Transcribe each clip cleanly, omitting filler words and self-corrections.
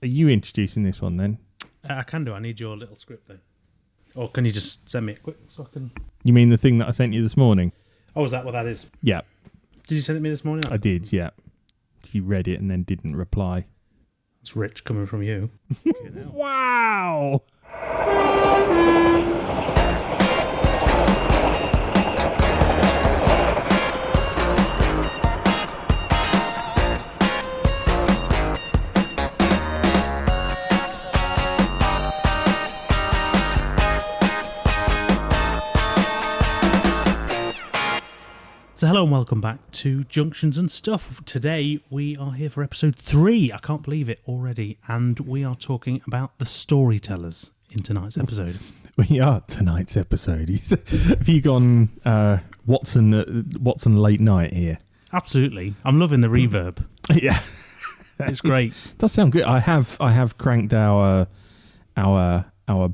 Are you introducing this one then? I can do. I need your little script though. Or can you just send me it quick so I can... You mean the thing that I sent you this morning? Oh, is that what that is? Yeah. Did you send it me this morning? I did, yeah. You read it and then didn't reply. It's rich coming from you. Wow! So hello and welcome back to Junctions and Stuff. Today we are here for episode 3. I can't believe it already. And we are talking about the Storytellers in tonight's episode. We are tonight's episode. Have you gone Watson late night here? Absolutely. I'm loving the reverb. Yeah. It's great. It does sound good. I have cranked our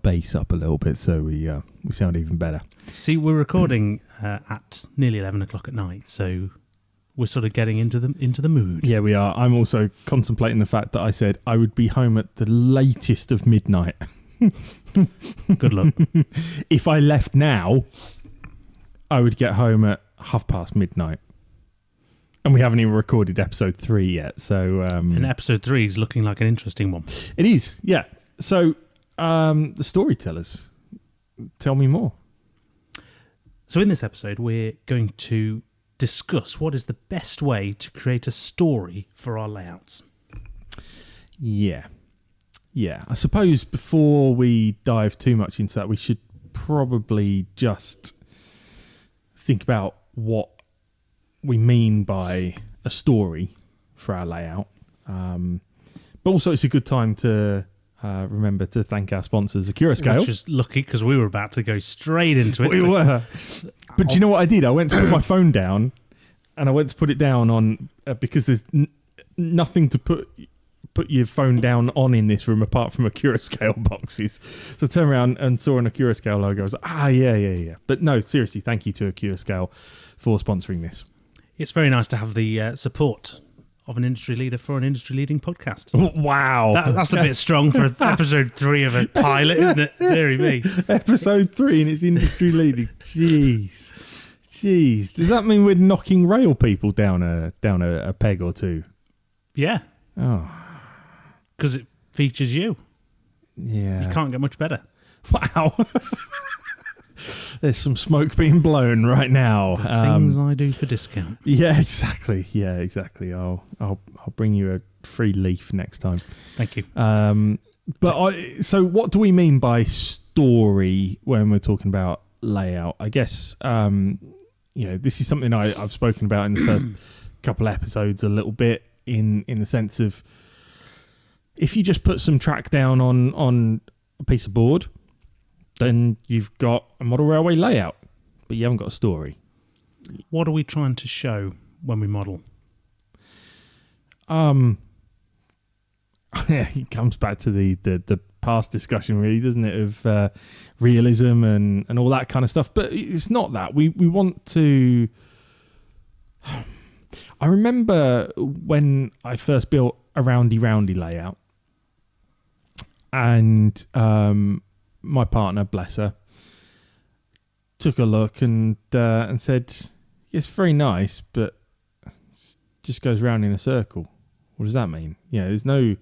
bass up a little bit so we sound even better. See, we're recording at nearly 11 o'clock at night, so we're sort of getting into the mood. Yeah, we are. I'm also contemplating the fact that I said I would be home at the latest of midnight. Good luck. If I left now, I would get home at 5:30 midnight. And we haven't even recorded episode 3 yet, so... And episode 3 is looking like an interesting one. It is, yeah. So, the Storytellers. Tell me more. So in this episode, we're going to discuss what is the best way to create a story for our layouts. Yeah. I suppose before we dive too much into that, we should probably just think about what we mean by a story for our layout. But also it's a good time to remember to thank our sponsors, Accurascale. Which was lucky because we were about to go straight into it. We were. But do you know what I did? I went to put my phone down and I went to put it down on because there's nothing to put your phone down on in this room apart from Accurascale boxes. So I turned around and saw an Accurascale logo. I was like, yeah. But no, seriously, thank you to Accurascale for sponsoring this. It's very nice to have the support of an industry leader for an industry-leading podcast. Wow. That's a bit strong for episode 3 of a pilot, isn't it? Deary me. Episode 3 and it's industry-leading. Jeez. Does that mean we're knocking rail people down a peg or two? Yeah. Oh. Because it features you. Yeah. You can't get much better. Wow. There's some smoke being blown right now. The things I do for discount. Yeah, exactly. I'll bring you a free leaf next time. Thank you. So what do we mean by story when we're talking about layout? I guess this is something I've spoken about in the first couple episodes a little bit in the sense of if you just put some track down on a piece of board, then you've got a model railway layout, but you haven't got a story. What are we trying to show when we model? It comes back to the past discussion, really, doesn't it, of realism and all that kind of stuff. But it's not that. We want to... I remember when I first built a roundy layout, and... my partner, bless her, took a look and said, "It's very nice, but it just goes round in a circle." What does that mean? Yeah, there's no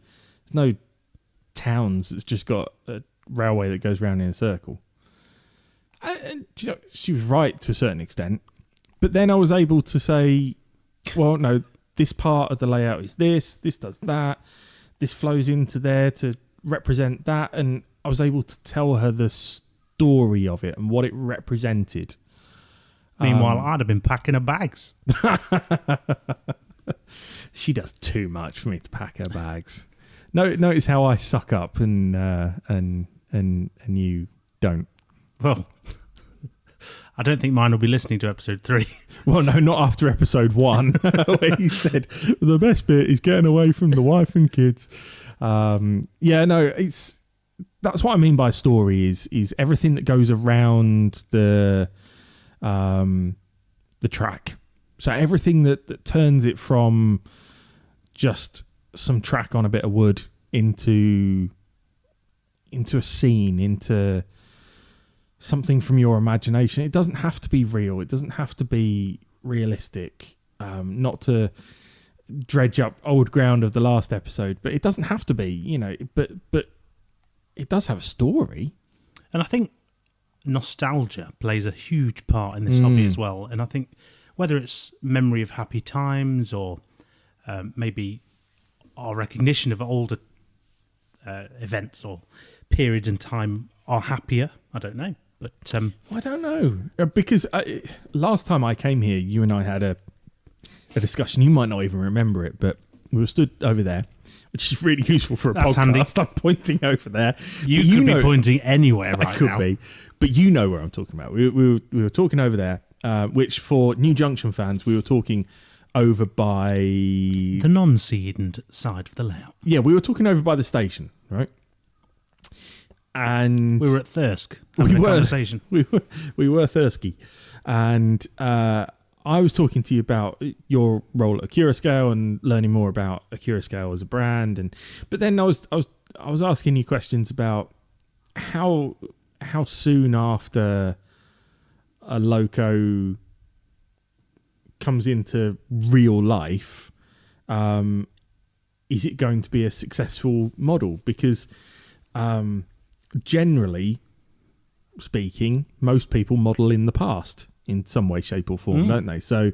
towns that's just got a railway that goes round in a circle. And she was right to a certain extent, but then I was able to say, "Well, no, this part of the layout is this does that, this flows into there to represent that," and I was able to tell her the story of it and what it represented. Meanwhile, I'd have been packing her bags. She does too much for me to pack her bags. Notice how I suck up and you don't. Well, I don't think mine will be listening to episode 3. Well, no, not after episode 1, where you said the best bit is getting away from the wife and kids. That's what I mean by story is everything that goes around the track. So everything that turns it from just some track on a bit of wood into a scene, into something from your imagination. It doesn't have to be real. It doesn't have to be realistic. Not to dredge up old ground of the last episode, but it doesn't have to be, but it does have a story. And I think nostalgia plays a huge part in this hobby as well. And I think whether it's memory of happy times or maybe our recognition of older events or periods in time are happier, I don't know. But I don't know, because last time I came here, you and I had a discussion. You might not even remember it, but we were stood over there, which is really useful for a podcast. Handy. I'm pointing over there. You could be pointing anywhere right now. I could be, but you know where I'm talking about. We were talking over there, which for New Junction fans, we were talking over by the non-seeded side of the layout. Yeah, we were talking over by the station, right? And we were at Thirsk having a conversation. We were thirsty, and I was talking to you about your role at Accurascale and learning more about Accurascale as a brand, but then I was asking you questions about how soon after a loco comes into real life, is it going to be a successful model? Because generally speaking, most people model in the past in some way, shape or form, don't they? So,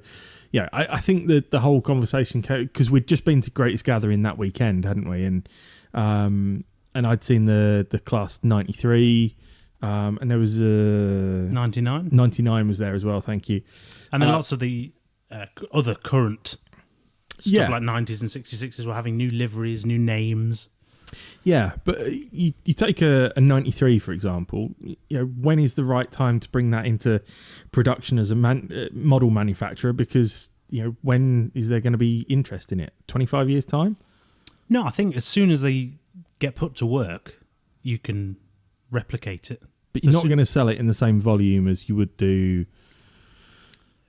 yeah, I think that the whole conversation, because we'd just been to Greatest Gathering that weekend, hadn't we? And I'd seen the class 93, and there was a 99. 99 was there as well. Thank you. And then lots of the other current stuff like 90s and 66s were having new liveries, new names. Yeah, but you take a 93, for example, when is the right time to bring that into production as a model manufacturer? Because, when is there going to be interest in it? 25 years' time? No, I think as soon as they get put to work, you can replicate it. But you're not going to sell it in the same volume as you would do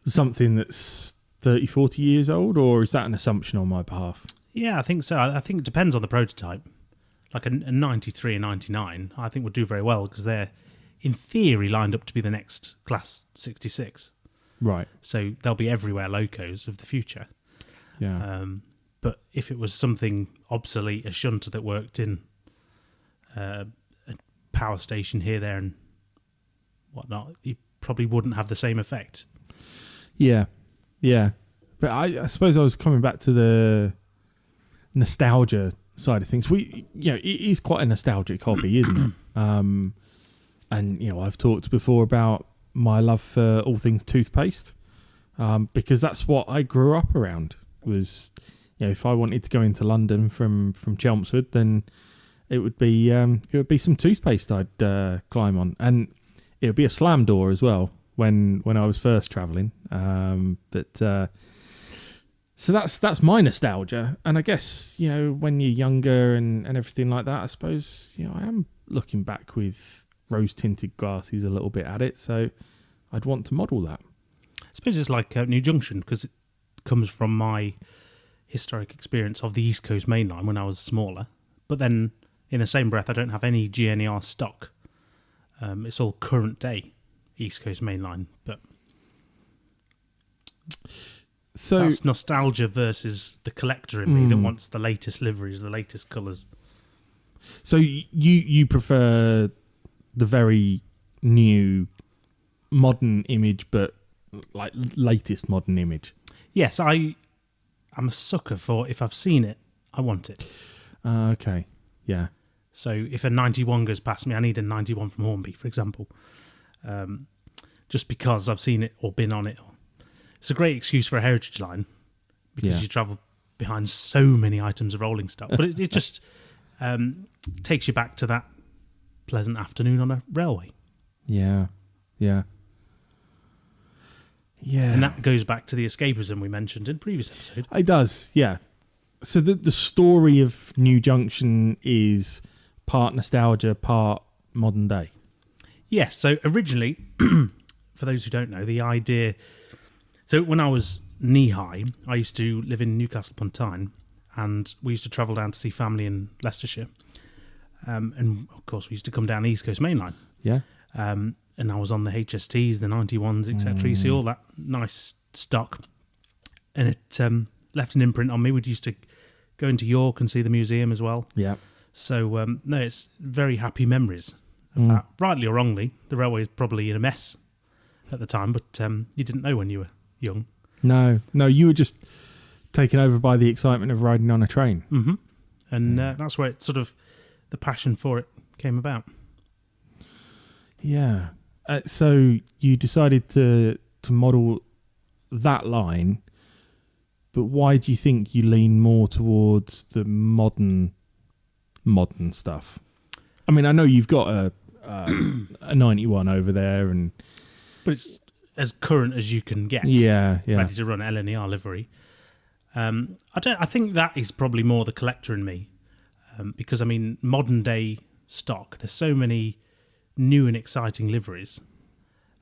something that's 30, 40 years old, or is that an assumption on my behalf? Yeah, I think so. I think it depends on the prototype. Like a 93 and 99, I think would do very well because they're, in theory, lined up to be the next class 66. Right. So they'll be everywhere locos of the future. Yeah. But if it was something obsolete, a shunter that worked in a power station here, there, and whatnot, you probably wouldn't have the same effect. Yeah. Yeah. But I suppose I was coming back to the nostalgia side of things. It is quite a nostalgic hobby, isn't it? And I've talked before about my love for all things toothpaste, because that's what I grew up around. Was if I wanted to go into London from Chelmsford, then it would be some toothpaste I'd climb on, and it would be a slam door as well when I was first travelling. So that's my nostalgia, and I guess when you're younger and everything like that, I suppose I am looking back with rose-tinted glasses a little bit at it. So I'd want to model that. I suppose it's like New Junction because it comes from my historic experience of the East Coast Main Line when I was smaller. But then, in the same breath, I don't have any GNER stock. It's all current day East Coast Main Line, but. So that's nostalgia versus the collector in me that wants the latest liveries, the latest colours. So you prefer the very new modern image, but like latest modern image? Yes, I'm a sucker for, if I've seen it, I want it. Okay, yeah. So if a 91 goes past me, I need a 91 from Hornby, for example. Just because I've seen it or been on it. It's a great excuse for a heritage line because you travel behind so many items of rolling stock. But it just takes you back to that pleasant afternoon on a railway. Yeah, yeah. Yeah. And that goes back to the escapism we mentioned in the previous episode. It does, yeah. So the story of New Junction is part nostalgia, part modern day. Yes, so originally, for those who don't know, the idea... So when I was knee-high, I used to live in Newcastle upon Tyne, and we used to travel down to see family in Leicestershire. And of course, we used to come down the East Coast Main Line. Yeah. And I was on the HSTs, the 91s, etc. You see all that nice stock. And it left an imprint on me. We used to go into York and see the museum as well. Yeah. So, no, it's very happy memories of that. Rightly or wrongly, the railway was probably in a mess at the time, but you didn't know when you were young. No, you were just taken over by the excitement of riding on a train. Mm-hmm. And that's where it sort of, the passion for it came about. Yeah. So you decided to model that line, but why do you think you lean more towards the modern stuff? I mean, I know you've got a 91 over there, but it's as current as you can get. Yeah. Ready to run LNER livery. I think that is probably more the collector in me, because I mean, modern day stock. There's so many new and exciting liveries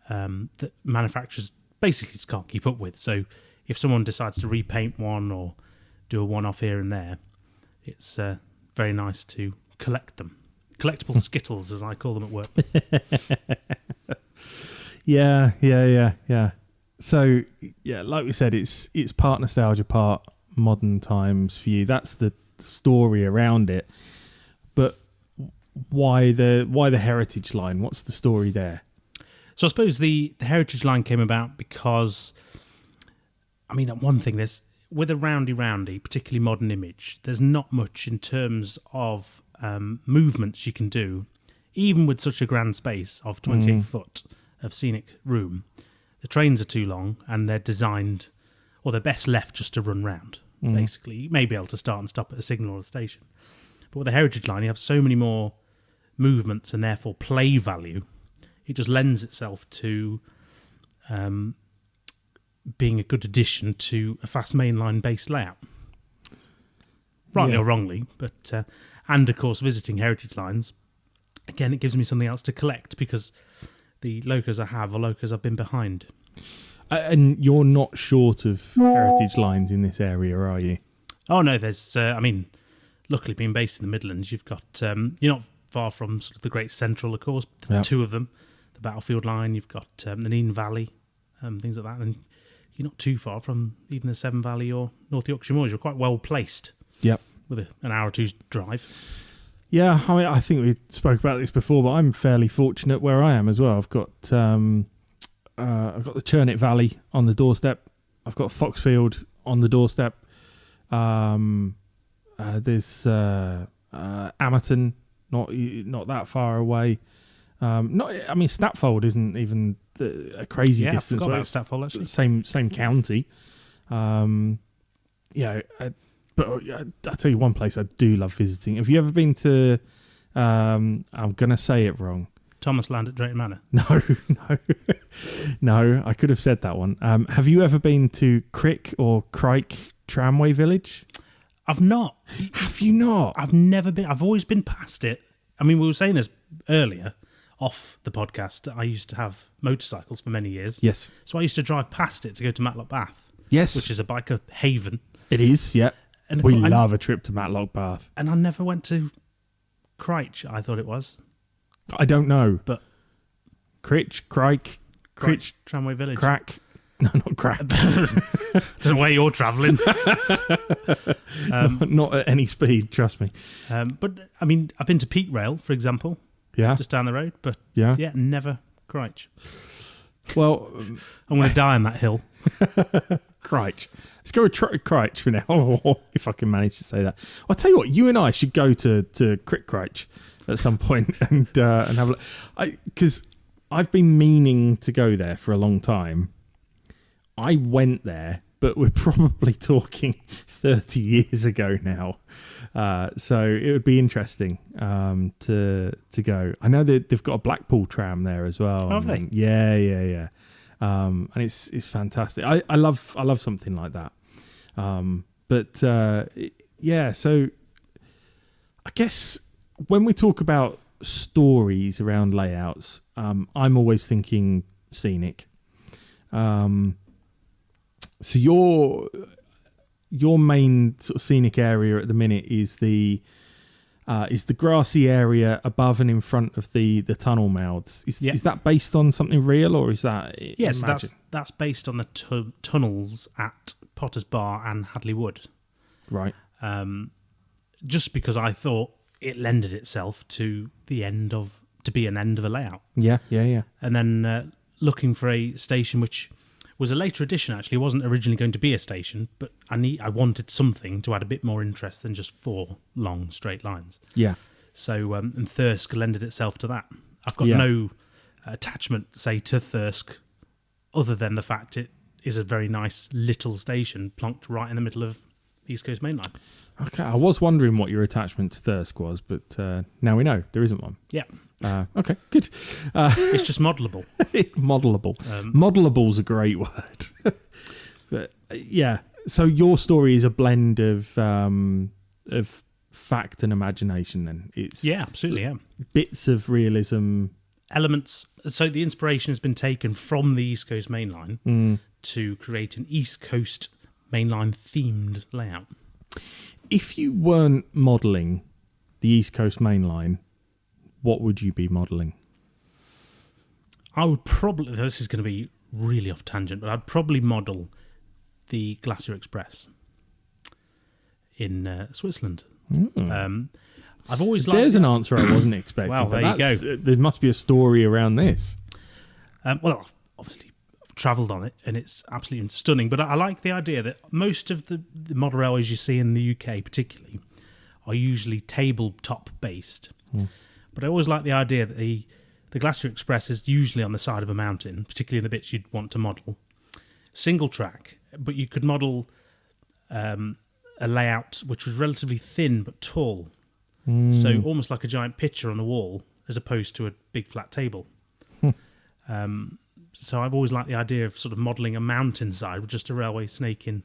that manufacturers basically just can't keep up with. So if someone decides to repaint one or do a one-off here and there, it's very nice to collect them. Collectible skittles, as I call them at work. Yeah. So, yeah, like we said, it's part nostalgia, part modern times for you. That's the story around it. But why the heritage line? What's the story there? So I suppose the heritage line came about because, I mean, one thing, there's with a roundy, particularly modern image, there's not much in terms of movements you can do, even with such a grand space of 28 foot of scenic room. The trains are too long and they're designed, or they're best left just to run round, basically. You may be able to start and stop at a signal or a station. But with the heritage line, you have so many more movements and therefore play value. It just lends itself to being a good addition to a fast mainline based layout. Rightly or wrongly, but and of course visiting heritage lines, again, it gives me something else to collect because the locos I have are locos I've been behind. And you're not short of heritage lines in this area, are you? Oh no, there's luckily being based in the Midlands, you've got you're not far from sort of the Great Central, of course. There's two of them, the Battlefield Line. You've got the Nene Valley, things like that, and you're not too far from even the Severn Valley or North Yorkshire Moors. You're quite well placed. Yep. With an hour or two's drive. Yeah, I mean, I think we spoke about this before, but I'm fairly fortunate where I am as well. I've got the Churnet Valley on the doorstep. I've got Foxfield on the doorstep. There's Amerton, not that far away. Stapfold isn't even a crazy distance. I forgot about Stapfold, actually. Same county. But I'll tell you one place I do love visiting. Have you ever been to, I'm going to say it wrong. Thomas Land at Drayton Manor? No, I could have said that one. Have you ever been to Crick or Crike Tramway Village? I've not. Have you not? I've never been. I've always been past it. I mean, we were saying this earlier off the podcast. I used to have motorcycles for many years. Yes. So I used to drive past it to go to Matlock Bath. Yes. Which is a biker haven. It is, yeah. And we love a trip to Matlock Bath. And I never went to Crich, I thought it was. I don't know. But Crich, Crike, Tramway Village. Crack. No, not crack. I don't know where you're travelling. Not at any speed, trust me. But, I mean, I've been to Peak Rail, for example. Yeah. Just down the road. But, never Crich. Well, I'm going to die on that hill. Crich. Let's go with Crich for now, if I can manage to say that. I'll tell you what, you and I should go to Crick Crich at some point and have a look. Because I've been meaning to go there for a long time. I went there, but we're probably talking 30 years ago now. So it would be interesting to go. I know that they've got a Blackpool tram there as well. Have they? Yeah. And it's fantastic. I love something like that. So I guess when we talk about stories around layouts, I'm always thinking scenic. So your main sort of scenic area at the minute is the grassy area above and in front of the tunnel mouths. Is that based on something real, or is that? Yes, that's based on the tunnels at Potter's Bar and Hadley Wood. Right. Just because I thought it lended itself to be an end of a layout. Yeah. And then looking for a station which was a later addition. Actually, it wasn't originally going to be a station, but I wanted something to add a bit more interest than just 4 long straight lines. Yeah. So and Thirsk lended itself to that. I've got no attachment, say, to Thirsk, other than the fact it is a very nice little station plonked right in the middle of the East Coast Main Line. Okay, I was wondering what your attachment to Thirsk was, but now we know there isn't one. Yeah. Okay, good. It's just modelable. It's modelable. Modelable's a great word. But yeah, so your story is a blend of fact and imagination. Then it's absolutely, bits of realism, elements. So the inspiration has been taken from the East Coast Main Line to create an East Coast Main Line themed layout. If you weren't modelling the East Coast Main Line, what would you be modelling? I would probably, this is going to be really off tangent, but I'd probably model the Glacier Express in Switzerland. I've always liked... There's an answer I wasn't expecting. Well, there you go. There must be a story around this. Well, obviously, I've travelled on it, and it's absolutely stunning, but I like the idea that most of the model railways you see in the UK particularly are usually tabletop based. But I always like the idea that the Glacier Express is usually on the side of a mountain, particularly in the bits you'd want to model. Single track, but you could model a layout which was relatively thin but tall. So almost like a giant picture on the wall as opposed to a big flat table. So I've always liked the idea of sort of modelling a mountainside with just a railway snaking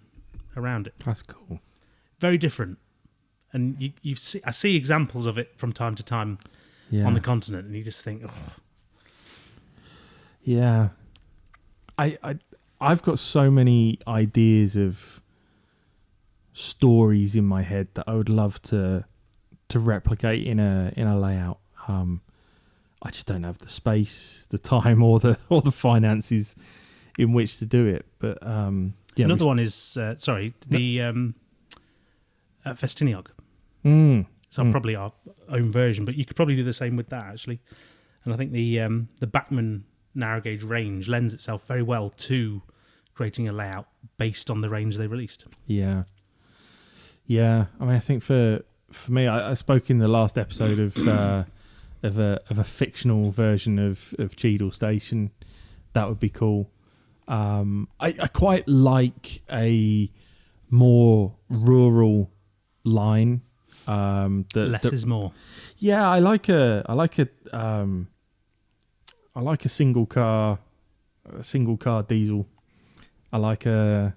around it. That's cool. Very different. And I see examples of it from time to time on the continent, and you just think, oh. Yeah. I've got so many ideas of stories in my head that I would love to replicate in a layout. I just don't have the space, the time, or the finances in which to do it. But another one is the Festiniog. So probably our own version, but you could probably do the same with that actually. And I think the Bachmann narrow gauge range lends itself very well to creating a layout based on the range they released. Yeah. I mean, I think for me, I spoke in the last episode of a fictional version of Cheadle Station. That would be cool. I quite like a more rural line. Less is more. Yeah, I like a single car diesel. I like a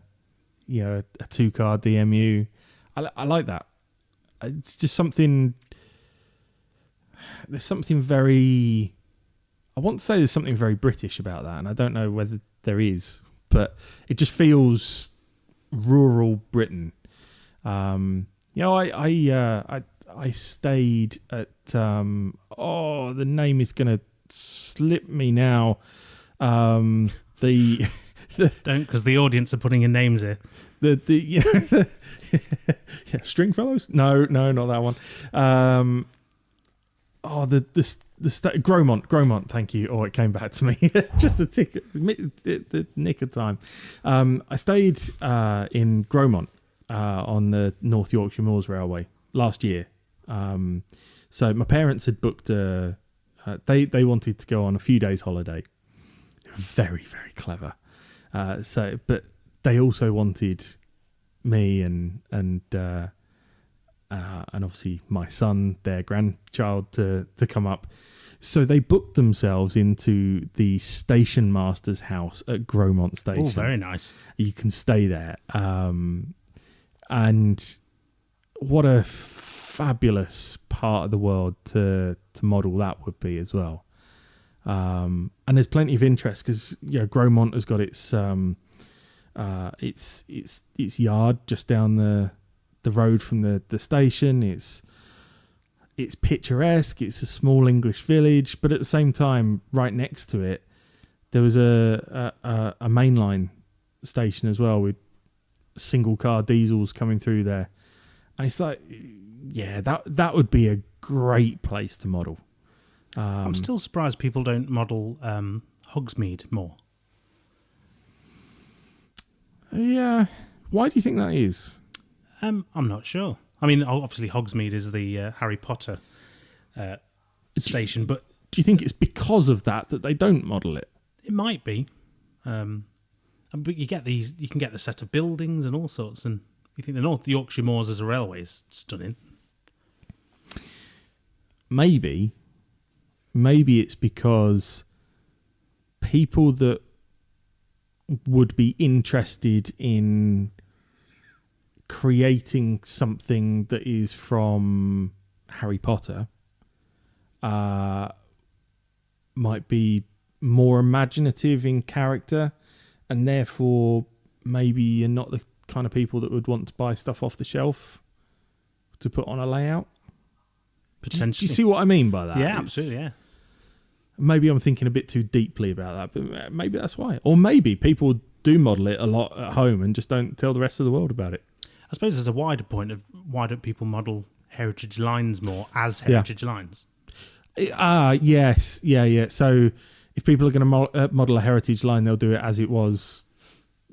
2-car DMU. I like that. It's just something. There's something very. I want to say there's something very British about that, and I don't know whether there is, but it just feels rural Britain. I stayed at the name is gonna slip me now. Don't, because the audience are putting in names here. Stringfellows? No, not that one. Gromont. Thank you. Oh, it came back to me. Just the nick of time. I stayed in Gromont on the North Yorkshire Moors Railway last year. So my parents had booked they wanted to go on a few days holiday. Very, very clever. But they also wanted me and obviously my son, their grandchild, to come up. So they booked themselves into the station master's house at Gromont Station. Oh, very nice. You can stay there. And what a fabulous part of the world to model that would be as well. And there's plenty of interest because Gromont has got its It's yard just down the road from the station. It's picturesque. It's a small English village, but at the same time, right next to it, there was a mainline station as well with single car diesels coming through there. And it's like, yeah, that would be a great place to model. I'm still surprised people don't model Hogsmeade more. Yeah. Why do you think that is? I'm not sure. I mean, obviously Hogsmeade is the Harry Potter station, but do you think it's because of that they don't model it? It might be. But you can get the set of buildings and all sorts, and you think the North Yorkshire Moors as a railway is stunning. Maybe it's because people that would be interested in creating something that is from Harry Potter might be more imaginative in character, and therefore maybe you're not the kind of people that would want to buy stuff off the shelf to put on a layout. Potentially. Do you see what I mean by that? Yeah, absolutely, yeah. Maybe I'm thinking a bit too deeply about that, but maybe that's why. Or maybe people do model it a lot at home and just don't tell the rest of the world about it. I suppose there's a wider point of why don't people model heritage lines more as heritage lines? Yes. Yeah. So if people are going to model a heritage line, they'll do it as it was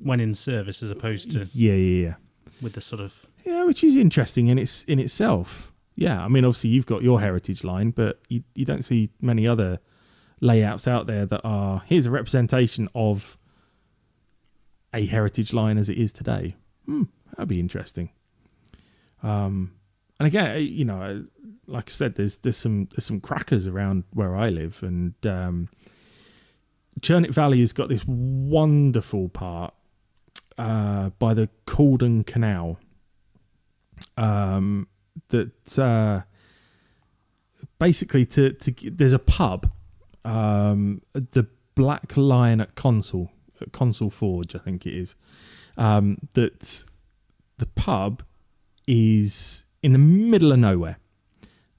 when in service, as opposed to yeah, with the sort of which is interesting in itself. Yeah, I mean, obviously you've got your heritage line, but you don't see many other layouts out there that are here's a representation of a heritage line as it is today. That'd be interesting. And again, like I said, there's some crackers around where I live, and Churnick Valley has got this wonderful part by the Caldon Canal that basically there's a pub, the Black Lion at Consul Forge, I think it is. That the pub is in the middle of nowhere.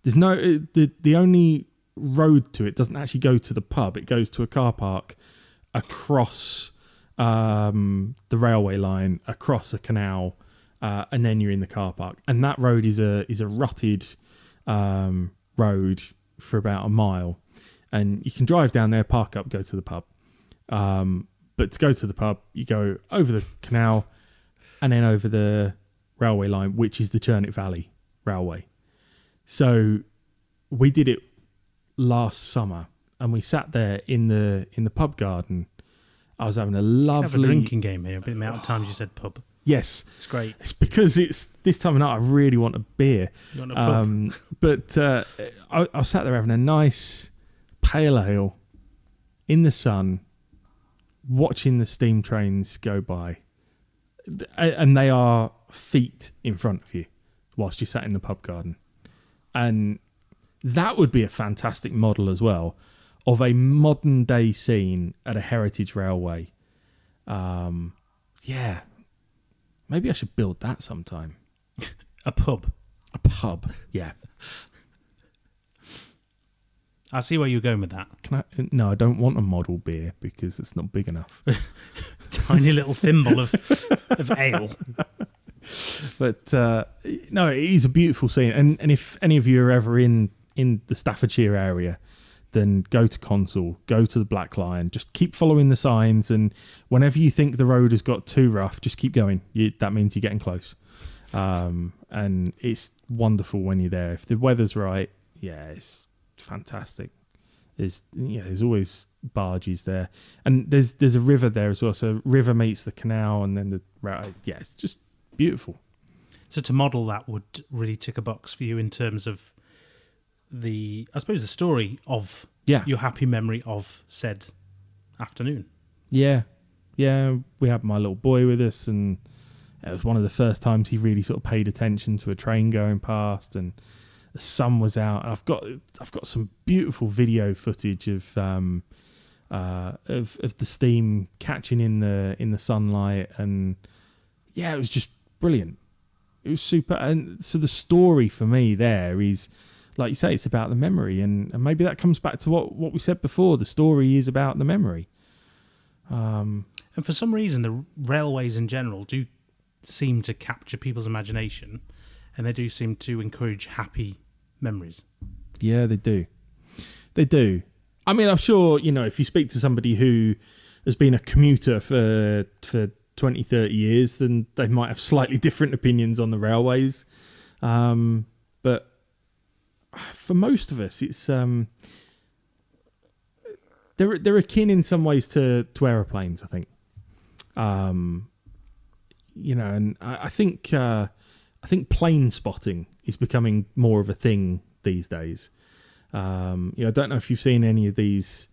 There's no the only road to it doesn't actually go to the pub. It goes to a car park across the railway line, across a canal, and then you're in the car park. And that road is a rutted road for about a mile, and you can drive down there, park up, go to the pub. But to go to the pub, you go over the canal and then over the railway line, which is the Churnick Valley Railway. So we did it last summer, and we sat there in the pub garden. I was having a lovely... Have a drinking game here. The amount of times you said pub. Yes. It's great. It's because it's this time of night I really want a beer. You want a pub? But I sat there having a nice pale ale in the sun, watching the steam trains go by. And they are feet in front of you whilst you sat in the pub garden. And that would be a fantastic model as well of a modern day scene at a heritage railway. Yeah. Maybe I should build that sometime. A pub? A pub, yeah. I see where you're going with that. No, I don't want a model beer because it's not big enough. Tiny little thimble of ale. But no, it is a beautiful scene. And if any of you are ever in the Staffordshire area, then go to Consul, go to the Black Lion, just keep following the signs, and whenever you think the road has got too rough, just keep going. That means you're getting close. And it's wonderful when you're there. If the weather's right, yeah, it's fantastic. There's always barges there, and there's a river there as well. So river meets the canal, and then the road. Yeah, it's just beautiful. So to model that would really tick a box for you in terms of the story of your happy memory of said afternoon. Yeah, we had my little boy with us, and it was one of the first times he really sort of paid attention to a train going past, and the sun was out. And I've got some beautiful video footage of of the steam catching in the sunlight, and yeah, it was just brilliant. It was super. And so the story for me there is, like you say, it's about the memory, and maybe that comes back to what we said before. The story is about the memory. And for some reason, the railways in general do seem to capture people's imagination, and they do seem to encourage happy memories. Yeah, they do. They do. I mean, I'm sure, if you speak to somebody who has been a commuter for 20, 30 years, then they might have slightly different opinions on the railways. But for most of us, it's they're akin in some ways to aeroplanes, I think. And I think plane spotting is becoming more of a thing these days. I don't know if you've seen any of these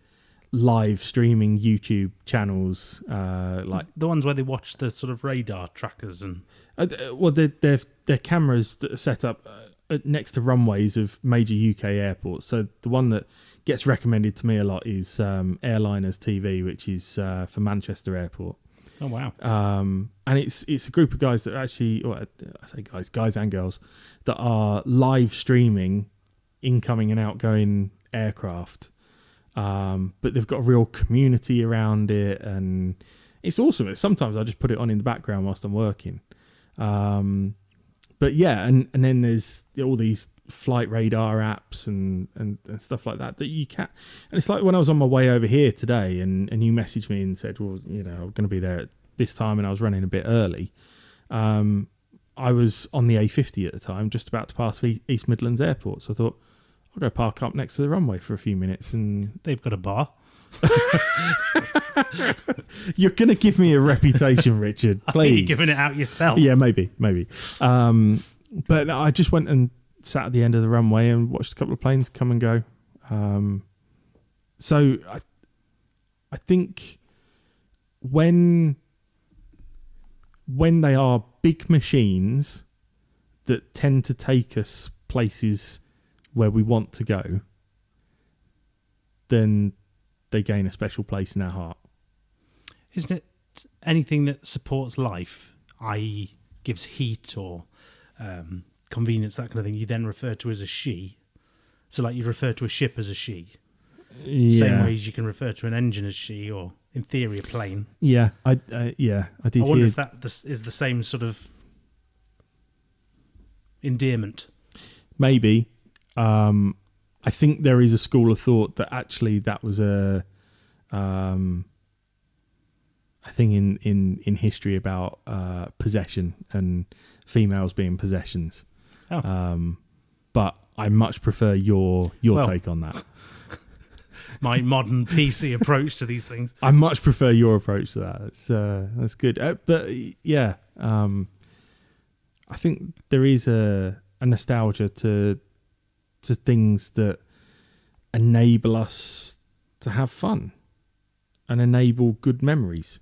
live streaming YouTube channels, like the ones where they watch the sort of radar trackers and. They're cameras that are set up next to runways of major UK airports. So the one that gets recommended to me a lot is Airliners TV, which is for Manchester Airport. Oh wow! And it's a group of guys that are actually, I say guys and girls, that are live streaming incoming and outgoing aircraft. But they've got a real community around it, and it's awesome. Sometimes I just put it on in the background whilst I'm working. But yeah, and then there's all these flight radar apps and stuff like that you can. And it's like when I was on my way over here today, and you messaged me and said, well, I'm going to be there at this time, and I was running a bit early. I was on the A50 at the time, just about to pass East Midlands Airport. So I thought, I'll go park up next to the runway for a few minutes. And they've got a bar. You're going to give me a reputation, Richard. Please. I think you're giving it out yourself. Yeah, maybe. But I just went and sat at the end of the runway and watched a couple of planes come and go. So I think when they are big machines that tend to take us places where we want to go, then they gain a special place in our heart. Isn't it anything that supports life, i.e. gives heat or convenience, that kind of thing, you then refer to as a she? So like you refer to a ship as a she. Yeah. Same way as you can refer to an engine as she, or in theory a plane. Yeah, I did. I wonder if that is the same sort of endearment. Maybe. I think there is a school of thought that actually that was a thing in history about possession and females being possessions. Oh. But I much prefer your take on that. My modern PC approach to these things. I much prefer your approach to that. That's good. But yeah, I think there is a nostalgia to things that enable us to have fun and enable good memories.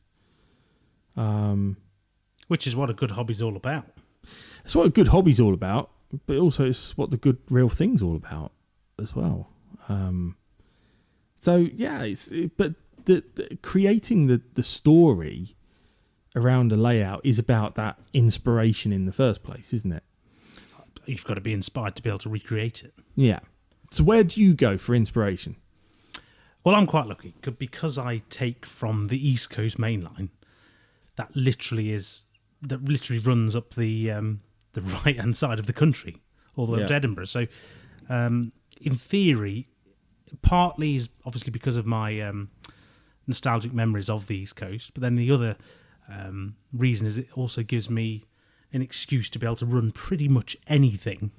Which is what a good hobby's all about. It's what a good hobby's all about, but also it's what the good real thing's all about as well. So yeah, but creating the story around a layout is about that inspiration in the first place, isn't it? You've got to be inspired to be able to recreate it. Yeah. So where do you go for inspiration? Well, I'm quite lucky because I take from the East Coast Main Line. That literally runs up the right hand side of the country, all the way up to Edinburgh. So, in theory, partly is obviously because of my nostalgic memories of the East Coast, but then the other reason is it also gives me an excuse to be able to run pretty much anything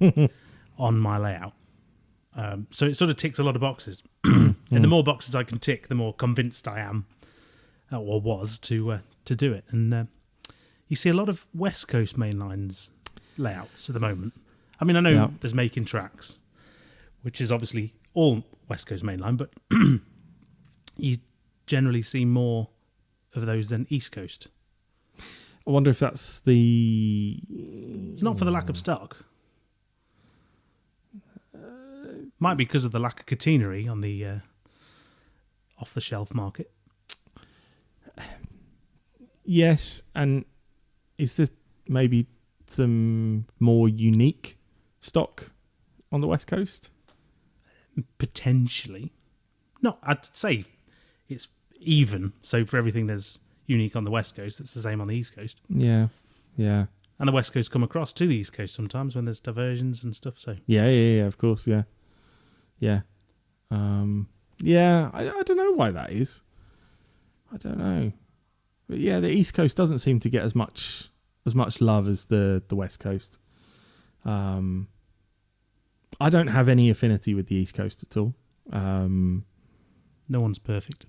on my layout. So it sort of ticks a lot of boxes. And the more boxes I can tick, the more convinced I am, or was, to do it. And you see a lot of West Coast Main Lines layouts at the moment. I mean, I know there's Making Tracks, which is obviously all West Coast Main Line, but you generally see more of those than East Coast. I wonder if that's the... It's not for the lack of stock. Might be because of the lack of catenary on off-the-shelf market? Yes, and is there maybe some more unique stock on the West Coast? Potentially. No, I'd say it's even. So for everything there's unique on the West Coast, it's the same on the East Coast. Yeah. And the West Coast come across to the East Coast sometimes when there's diversions and stuff. So Yeah, of course, yeah. I don't know why that is. I don't know. But yeah, the East Coast doesn't seem to get as much love as the West Coast. I don't have any affinity with the East Coast at all. No one's perfect.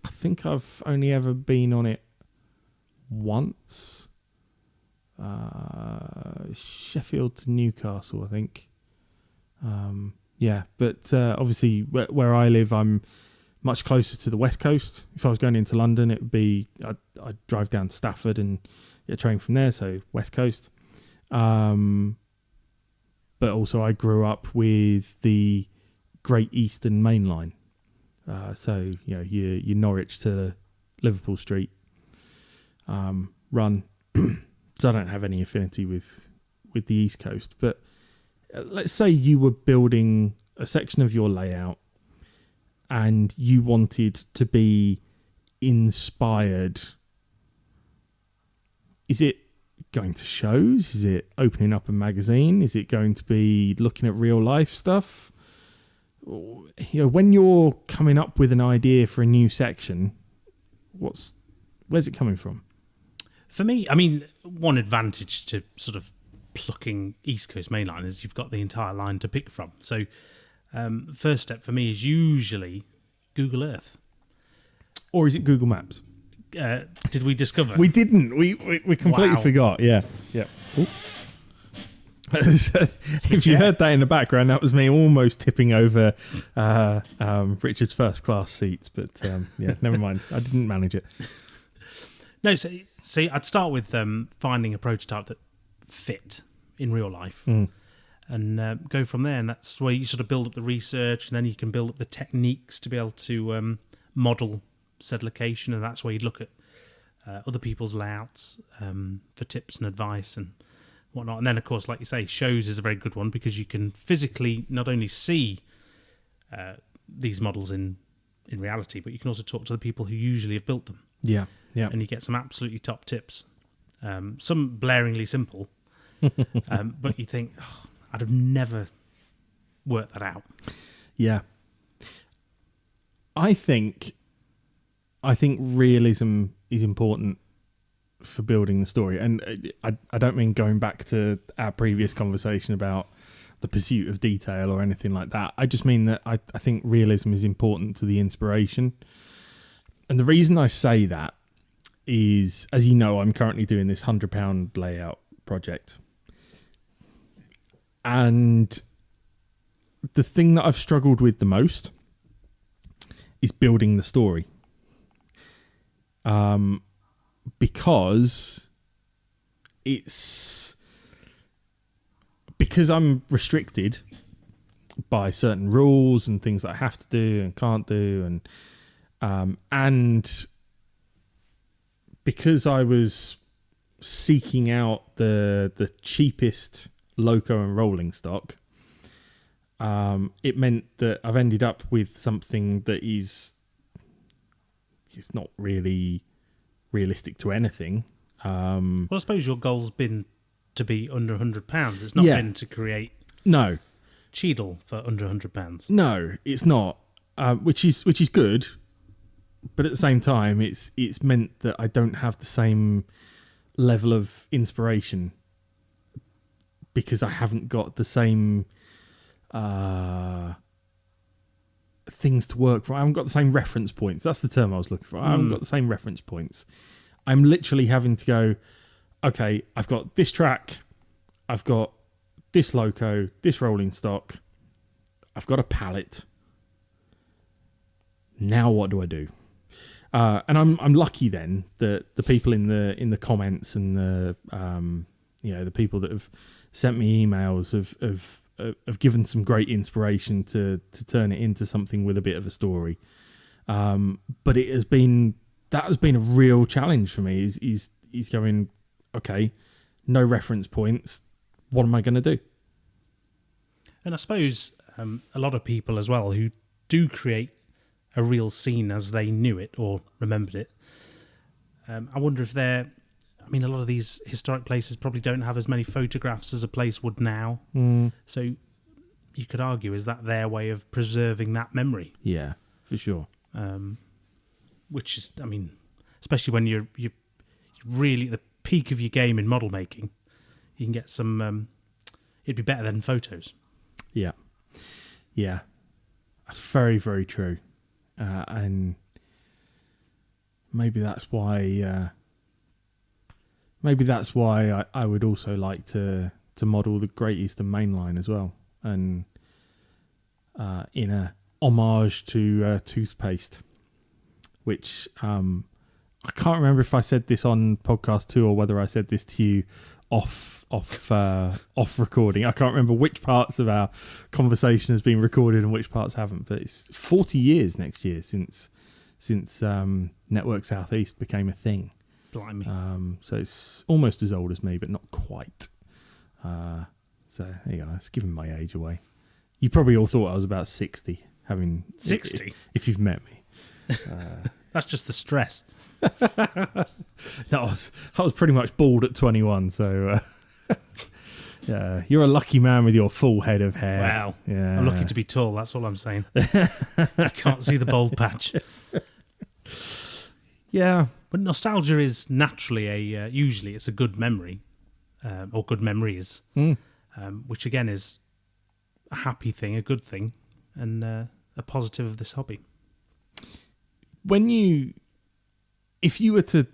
I think I've only ever been on it once. Sheffield to Newcastle, I think. But obviously where I live, I'm much closer to the West Coast. If I was going into London, it would be I'd drive down to Stafford and get a train from there, so West Coast. But also I grew up with the Great Eastern Main Line. So, your Norwich to Liverpool Street run. So I don't have any affinity with the East Coast. But let's say you were building a section of your layout and you wanted to be inspired. Is it going to shows? Is it opening up a magazine? Is it going to be looking at real life stuff? When you're coming up with an idea for a new section, where's it coming from? For me, I mean, one advantage to sort of plucking East Coast Mainline is you've got the entire line to pick from. So first step for me is usually Google Earth. Or is it Google Maps? Did we discover? We didn't. We completely forgot. Yeah. Ooh. If you heard that in the background, that was me almost tipping over Richard's first class seats. But never mind. I didn't manage it. No, so see, I'd start with finding a prototype that fit in real life and go from there. And that's where you sort of build up the research, and then you can build up the techniques to be able to model said location. And that's where you look at other people's layouts for tips and advice and whatnot. And then, of course, like you say, shows is a very good one because you can physically not only see these models in reality, but you can also talk to the people who usually have built them. Yeah. And you get some absolutely top tips. Some blaringly simple, but you think, I'd have never worked that out. Yeah. I think realism is important for building the story. And I don't mean going back to our previous conversation about the pursuit of detail or anything like that. I just mean that I think realism is important to the inspiration. And the reason I say that is, as you know, I'm currently doing this £100 layout project. And the thing that I've struggled with the most is building the story. Because I'm restricted by certain rules and things that I have to do and can't do, and because I was seeking out the cheapest loco and rolling stock, it meant that I've ended up with something that is just not really realistic to anything. Well, I suppose your goal's been to be under £100. It's not been to create Cheadle for under £100. No, it's not. Which is good, but at the same time, it's meant that I don't have the same level of inspiration because I haven't got the same things to work for. I haven't got the same reference points. That's the term I was looking for. I haven't got the same reference points. I'm literally having to go, okay, I've got this track, I've got this loco, this rolling stock, I've got a pallet. Now what do I do? And I'm lucky then that the people in the comments and the people that have sent me emails have given some great inspiration to turn it into something with a bit of a story. But that has been a real challenge for me. He's going, okay, no reference points. What am I going to do? And I suppose a lot of people as well who do create a real scene as they knew it or remembered it. I wonder if a lot of these historic places probably don't have as many photographs as a place would now. So you could argue, is that their way of preserving that memory? Yeah, for sure. Which is, especially when you're really at the peak of your game in model making, you can get some. It'd be better than photos. Yeah, that's very, very true, and maybe that's why. Maybe that's why I would also like to model the Great Eastern Main Line as well, and in a homage to toothpaste, which I can't remember if I said this on podcast 2 or whether I said this to you off recording. I can't remember which parts of our conversation has been recorded and which parts haven't. But it's 40 years next year since Network Southeast became a thing. Blimey. So it's almost as old as me, but not quite. So there you go. It's giving my age away. You probably all thought I was about 60. 60? If you've met me. That's just the stress. I was pretty much bald at 21, so yeah, you're a lucky man with your full head of hair. Wow. Yeah. I'm lucky to be tall, that's all I'm saying. You can't see the bald patch. Yeah. But nostalgia is naturally usually it's a good memory, or good memories, which again is a happy thing, a good thing, and a positive of this hobby. If you were to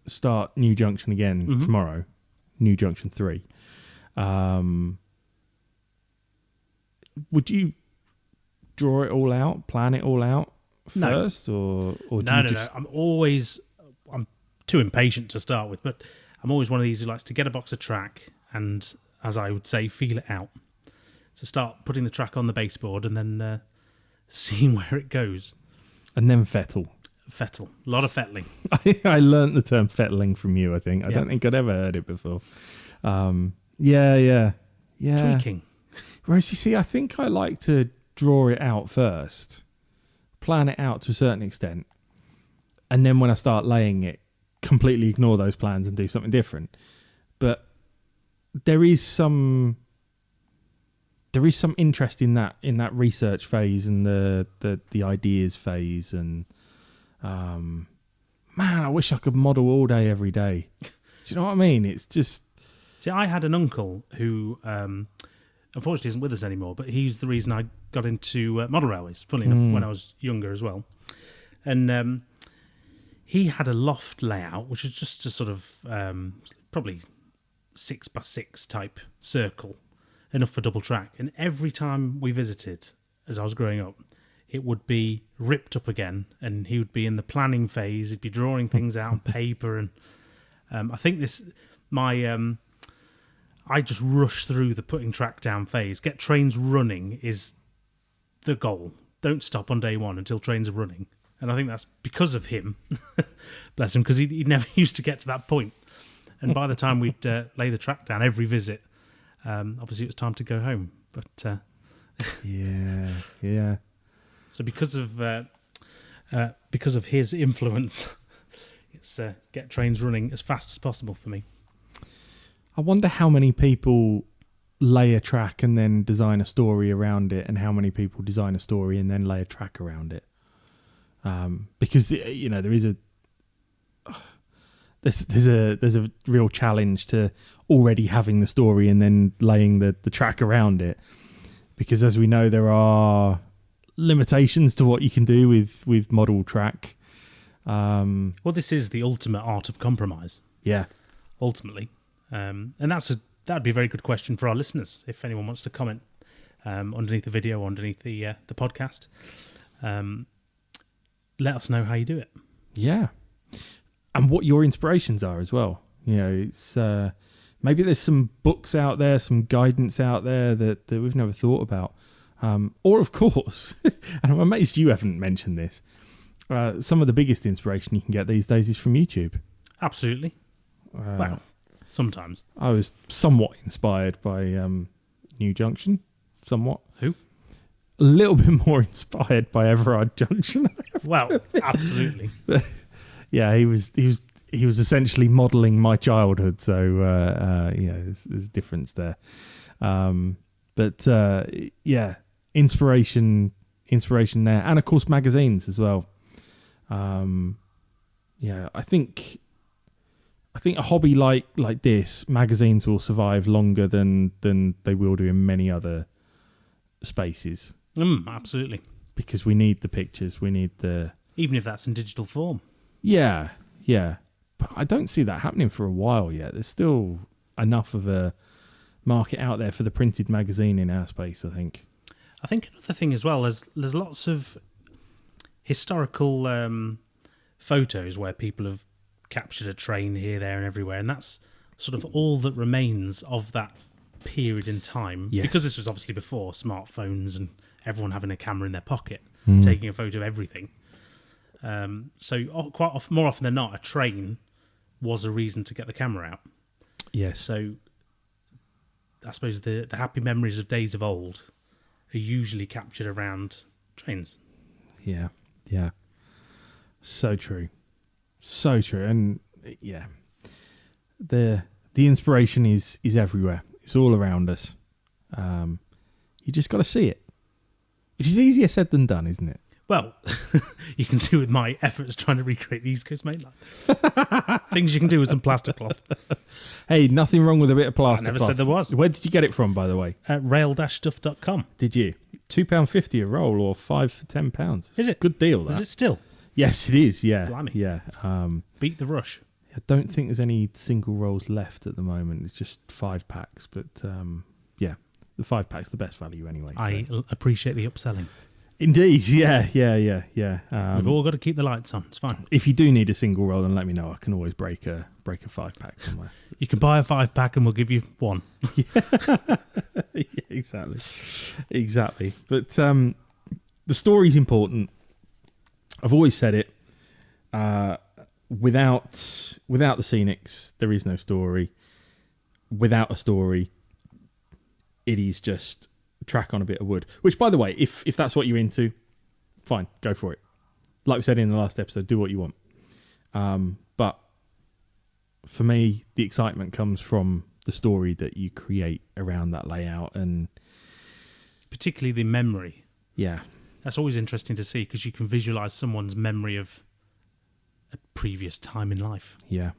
start New Junction again tomorrow, New Junction 3, would you draw it all out, plan it all out first, or No. I'm too impatient to start with, but I'm always one of these who likes to get a box of track and, as I would say, feel it out. So start putting the track on the baseboard and then seeing where it goes. And then fettle. A lot of fettling. I learnt the term fettling from you, I think. I don't think I'd ever heard it before. Yeah. Tweaking. Whereas, you see, I think I like to draw it out first, plan it out to a certain extent, and then when I start laying it, completely ignore those plans and do something different. But there is some interest in that research phase and the ideas phase, and man, I wish I could model all day every day. Do you know what I mean? It's just... See, I had an uncle who unfortunately isn't with us anymore, but he's the reason I got into model railways, funnily enough, when I was younger as well. And he had a loft layout, which was just a sort of probably 6x6 type circle, enough for double track. And every time we visited, as I was growing up, it would be ripped up again, and he would be in the planning phase. He'd be drawing things out on paper, and I think I just rush through the putting track down phase. Get trains running is the goal. Don't stop on day one until trains are running. And I think that's because of him, bless him, because he never used to get to that point. And by the time we'd lay the track down every visit, obviously it was time to go home. But yeah. So because of his influence, it's get trains running as fast as possible for me. I wonder how many people lay a track and then design a story around it, and how many people design a story and then lay a track around it. Because there is there's a real challenge to already having the story and then laying the track around it, because as we know, there are limitations to what you can do with model track. Well, this is the ultimate art of compromise. Yeah, ultimately, and that'd be a very good question for our listeners. If anyone wants to comment underneath the video, underneath the podcast. Let us know how you do it. Yeah. And what your inspirations are as well. It's maybe there's some books out there, some guidance out there that we've never thought about. Or, of course, and I'm amazed you haven't mentioned this, some of the biggest inspiration you can get these days is from YouTube. Absolutely. Well, sometimes. I was somewhat inspired by New Junction. Somewhat. Who? A little bit more inspired by Everard Junction. Well, absolutely. Yeah, he was essentially modelling my childhood. So there's a difference there. Inspiration there, and of course magazines as well. I think a hobby like this, magazines will survive longer than they will do in many other spaces. Absolutely. Because we need the pictures, we need the... Even if that's in digital form. Yeah. But I don't see that happening for a while yet. There's still enough of a market out there for the printed magazine in our space, I think. I think another thing as well, there's lots of historical photos where people have captured a train here, there and everywhere, and that's sort of all that remains of that period in time. Yes. Because this was obviously before smartphones and everyone having a camera in their pocket, taking a photo of everything. So quite often, more often than not, a train was a reason to get the camera out. Yes. So I suppose the happy memories of days of old are usually captured around trains. Yeah. So true. And yeah, the inspiration is everywhere. It's all around us. You just got to see it, which is easier said than done, isn't it? Well, you can see with my efforts trying to recreate the East Coast Main Line. Things you can do with some plastic cloth. Hey, nothing wrong with a bit of plastic I never cloth. said there was. Where did you get it from, by the way? At rail-stuff.com. Did you? £2.50 a roll, or £5 for £10. Is it? Good deal, that. Is it still? Yes, it is, yeah. Blimey. Yeah. Beat the rush. I don't think there's any single rolls left at the moment. It's just 5-packs, but the 5-pack's the best value anyway. So. I appreciate the upselling. Indeed, yeah. We've all got to keep the lights on. It's fine. If you do need a single roll, then let me know. I can always break a 5-pack somewhere. You can buy a 5-pack and we'll give you one. Yeah, exactly. But the story's important. I've always said it. Without the scenics, there is no story. Without a story, it is just track on a bit of wood. Which, by the way, if that's what you're into, fine, go for it. Like we said in the last episode, do what you want. But for me, the excitement comes from the story that you create around that layout, and particularly the memory. Yeah. That's always interesting to see, because you can visualise someone's memory of a previous time in life. Yeah.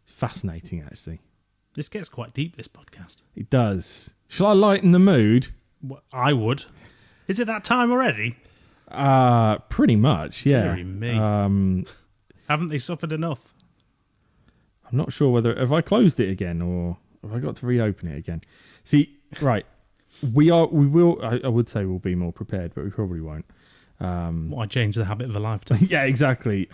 Fascinating, actually. This gets quite deep, this podcast. It does. Shall I lighten the mood? Well, I would. Is it that time already? Pretty much, yeah. Deary me. Haven't they suffered enough? I'm not sure whether... Have I closed it again, or have I got to reopen it again? See, right. We will... I would say we'll be more prepared, but we probably won't. I changed the habit of a lifetime. Yeah, exactly.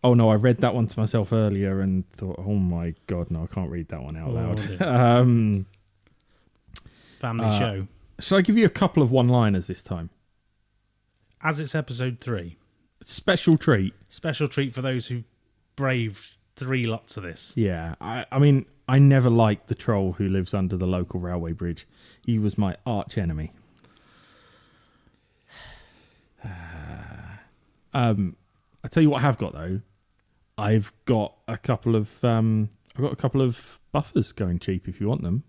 Oh no, I read that one to myself earlier and thought, oh my God, no, I can't read that one out loud. Family show. Shall I give you a couple of one-liners this time? As it's episode 3. Special treat. Special treat for those who braved 3 lots of this. Yeah, I mean, I never liked the troll who lives under the local railway bridge. He was my arch enemy. I tell you what I have got though. I've got a couple of buffers going cheap if you want them.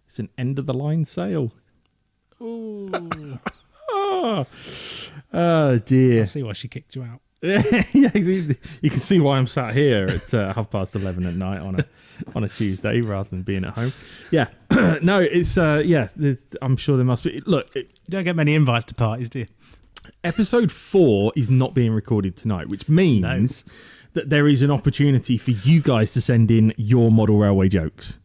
It's an end of the line sale. Ooh. Oh dear. I see why she kicked you out. Yeah, you can see why I'm sat here at 11:30 at night on a Tuesday rather than being at home. Yeah, no, it's I'm sure there must be. Look, you don't get many invites to parties, do you? Episode 4 is not being recorded tonight, which means that there is an opportunity for you guys to send in your model railway jokes.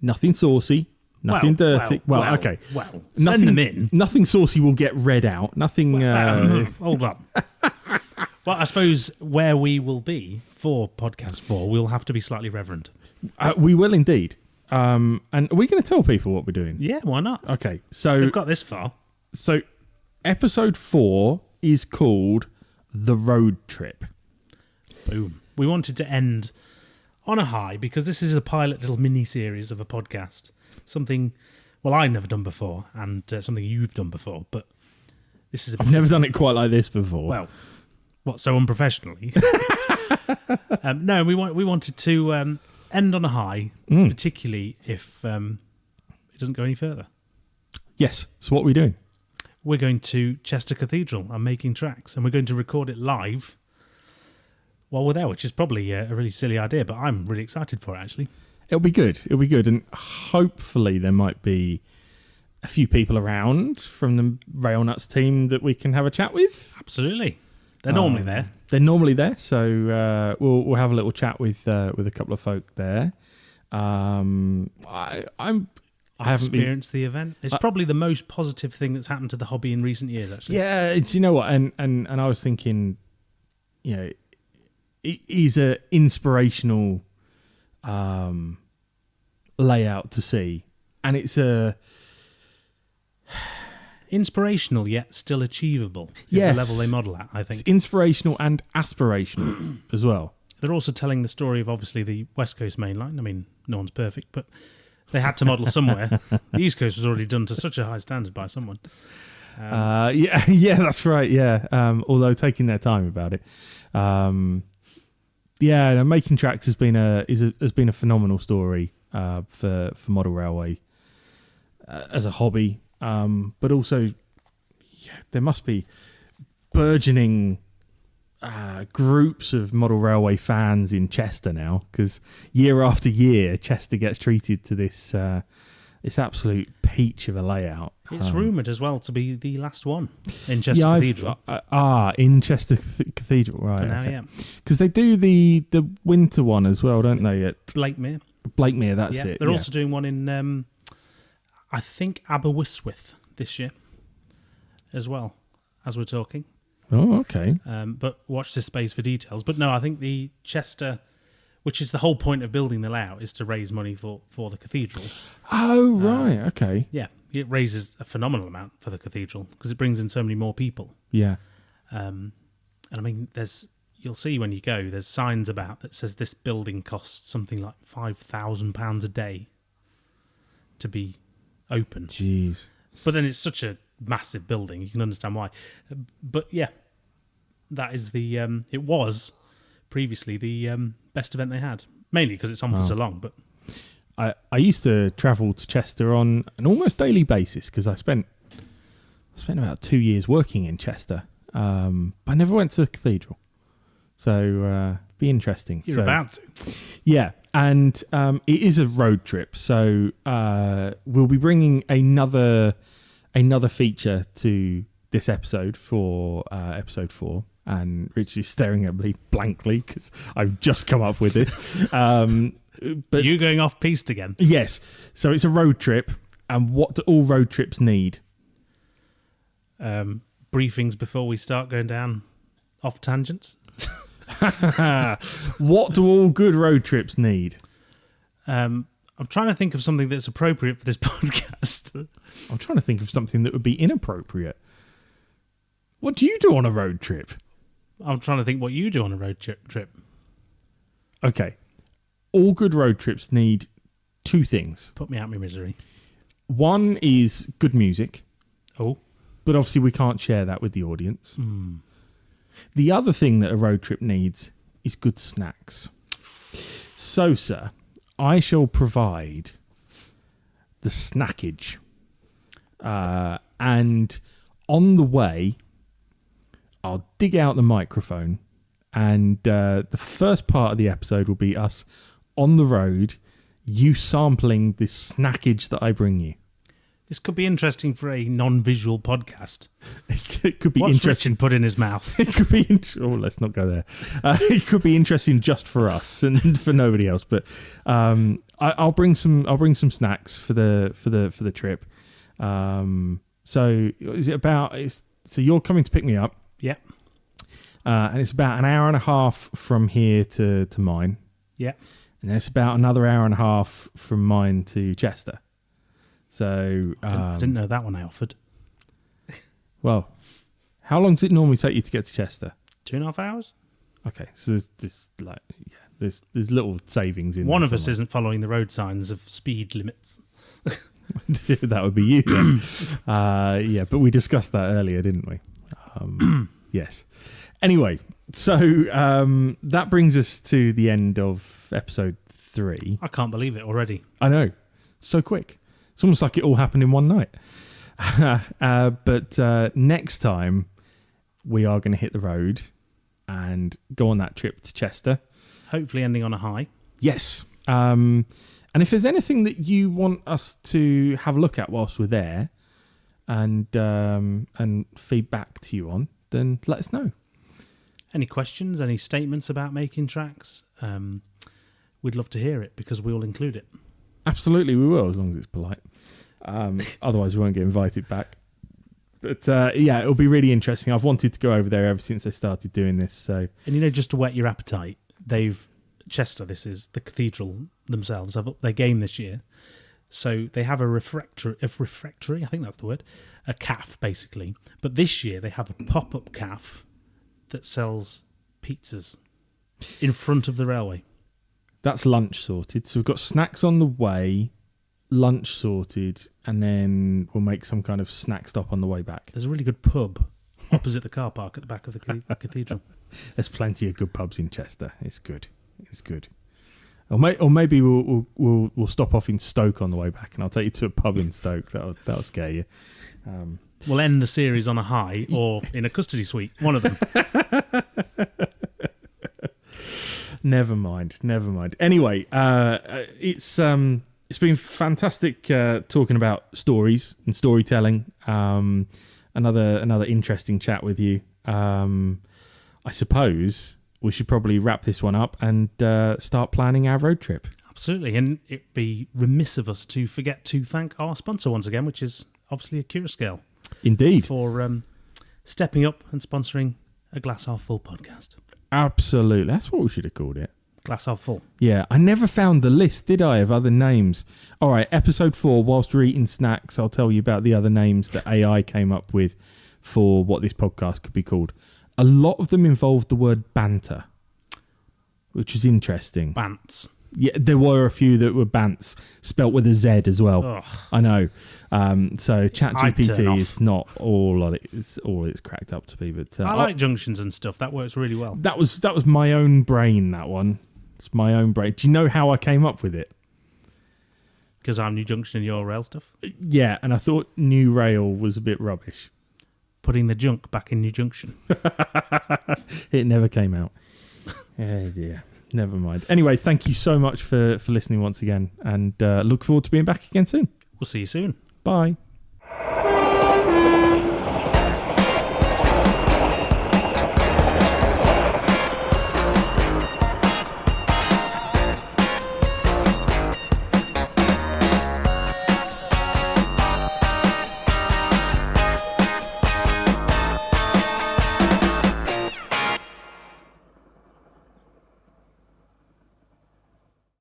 Nothing saucy, nothing dirty. Well, okay. Well, nothing, send them in. Nothing saucy will get read out. Nothing. Hold on. Well, I suppose where we will be for podcast 4, we'll have to be slightly reverent. We will indeed. And are we going to tell people what we're doing? Yeah, why not? Okay, so they've got this far. So episode 4 is called The Road Trip. Boom. We wanted to end on a high because this is a pilot little mini-series of a podcast. Something, well, I've never done before and something you've done before, but this is... I've never done it quite like this before. Well, what, so unprofessionally? No, we wanted to end on a high, particularly if it doesn't go any further. Yes. So what are we doing? We're going to Chester Cathedral and making tracks, and we're going to record it live while we're there, which is probably a really silly idea, but I'm really excited for it, actually. It'll be good. And hopefully there might be a few people around from the Rail Nuts team that we can have a chat with. Absolutely. They're normally there. They're normally there, so we'll have a little chat with a couple of folk there. I haven't experienced the event. It's probably the most positive thing that's happened to the hobby in recent years, actually. Yeah, do you know what? And I was thinking, you know, it is an inspirational layout to see, and it's a inspirational yet still achievable. Is the level they model at, I think. It's inspirational and aspirational as well. They're also telling the story of obviously the West Coast main line. I mean, no one's perfect, but they had to model somewhere. The East Coast was already done to such a high standard by someone. Yeah, that's right. Yeah, although taking their time about it. Making tracks has been a phenomenal story for model railway as a hobby, but also there must be burgeoning groups of model railway fans in Chester now, because year after year Chester gets treated to this absolute peach of a layout. It's rumoured as well to be the last one in Chester Cathedral. In Chester Cathedral, right? For now, yeah. Because they do the winter one as well, don't they? At Blakemere, that's it. They're also doing one in, I think, Aberystwyth this year as well, as we're talking. Oh, okay. But watch this space for details. But no, I think the Chester, which is the whole point of building the layout, is to raise money for the cathedral. Oh, right. Okay. Yeah, it raises a phenomenal amount for the cathedral because it brings in so many more people. Yeah. And I mean, you'll see when you go, there's signs about that says this building costs something like £5,000 a day to be open. Jeez. But then it's such a massive building, you can understand why. But yeah, that is it was previously the best event they had, mainly because it's on for so long. But I used to travel to Chester on an almost daily basis because I spent about 2 years working in Chester, but I never went to the cathedral, so be interesting. You're about to. Yeah, and it is a road trip, so we'll be bringing another feature to this episode for episode 4. And Rich is staring at me blankly because I've just come up with this. But are you going off piste again? Yes. So it's a road trip, and what do all road trips need? Briefings before we start going down off tangents. What do all good road trips need? I'm trying to think of something that's appropriate for this podcast. I'm trying to think of something that would be inappropriate. What do you do on a road trip? I'm trying to think what you do on a road trip. Okay. All good road trips need 2 things. Put me out of my misery. One is good music. Oh. But obviously we can't share that with the audience. The other thing that a road trip needs is good snacks. So, sir, I shall provide the snackage. And on the way, I'll dig out the microphone, and the first part of the episode will be us on the road, you sampling the snackage that I bring you. This could be interesting for a non-visual podcast. It could be interesting. Richard put in his mouth? It could be. Let's not go there. It could be interesting just for us and for nobody else. But I'll bring some snacks for the trip. So is it about? So you're coming to pick me up. Yeah. And it's about an hour and a half from here to mine. Yeah. And then it's about another hour and a half from mine to Chester. So I didn't know that one I offered. Well, how long does it normally take you to get to Chester? 2.5 hours. Okay, so there's little savings in. One of us isn't following the road signs of speed limits. That would be you then. Yeah, but we discussed that earlier, didn't we? Yes. Anyway, so that brings us to the end of episode 3. I can't believe it already. I know, so quick. It's almost like it all happened in one night. But next time we are going to hit the road and go on that trip to Chester. Hopefully ending on a high. Yes. And if there's anything that you want us to have a look at whilst we're there and feedback to you on, then let us know. Any questions, any statements about making tracks? We'd love to hear it because we will include it. Absolutely, we will, as long as it's polite. Otherwise, we won't get invited back. But yeah, it'll be really interesting. I've wanted to go over there ever since they started doing this. So, and just to whet your appetite, Chester, this is the cathedral themselves, have up their game this year. So they have a refectory, I think that's the word, a cafe basically. But this year they have a pop-up cafe that sells pizzas in front of the railway. That's lunch sorted. So we've got snacks on the way, lunch sorted, and then we'll make some kind of snack stop on the way back. There's a really good pub opposite the car park at the back of the cathedral. There's plenty of good pubs in Chester. It's good. It's good. Or maybe we'll stop off in Stoke on the way back, and I'll take you to a pub in Stoke. That'll scare you. We'll end the series on a high or in a custody suite. One of them. Never mind. Anyway, it's been fantastic talking about stories and storytelling. Another interesting chat with you. I suppose we should probably wrap this one up and start planning our road trip. Absolutely, and it'd be remiss of us to forget to thank our sponsor once again, which is obviously Accurascale. Indeed. For stepping up and sponsoring a Glass Half Full podcast. Absolutely. That's what we should have called it. Glass Half Full. Yeah, I never found the list, did I, of other names? All right, episode 4, whilst we're eating snacks, I'll tell you about the other names that AI came up with for what this podcast could be called. A lot of them involved the word banter, which was interesting. Bants. Yeah, there were a few that were bants, spelt with a Z as well. Ugh. I know. So ChatGPT is not all it's cracked up to be. But I like Junctions and stuff. That works really well. That was my own brain. That one. It's my own brain. Do you know how I came up with it? Because I'm New Junction and you're RailStuff. Yeah, and I thought New Rail was a bit rubbish. Putting the junk back in New Junction. It never came out. Oh dear. Never mind. Anyway, thank you so much for listening once again, and look forward to being back again soon. We'll see you soon. Bye.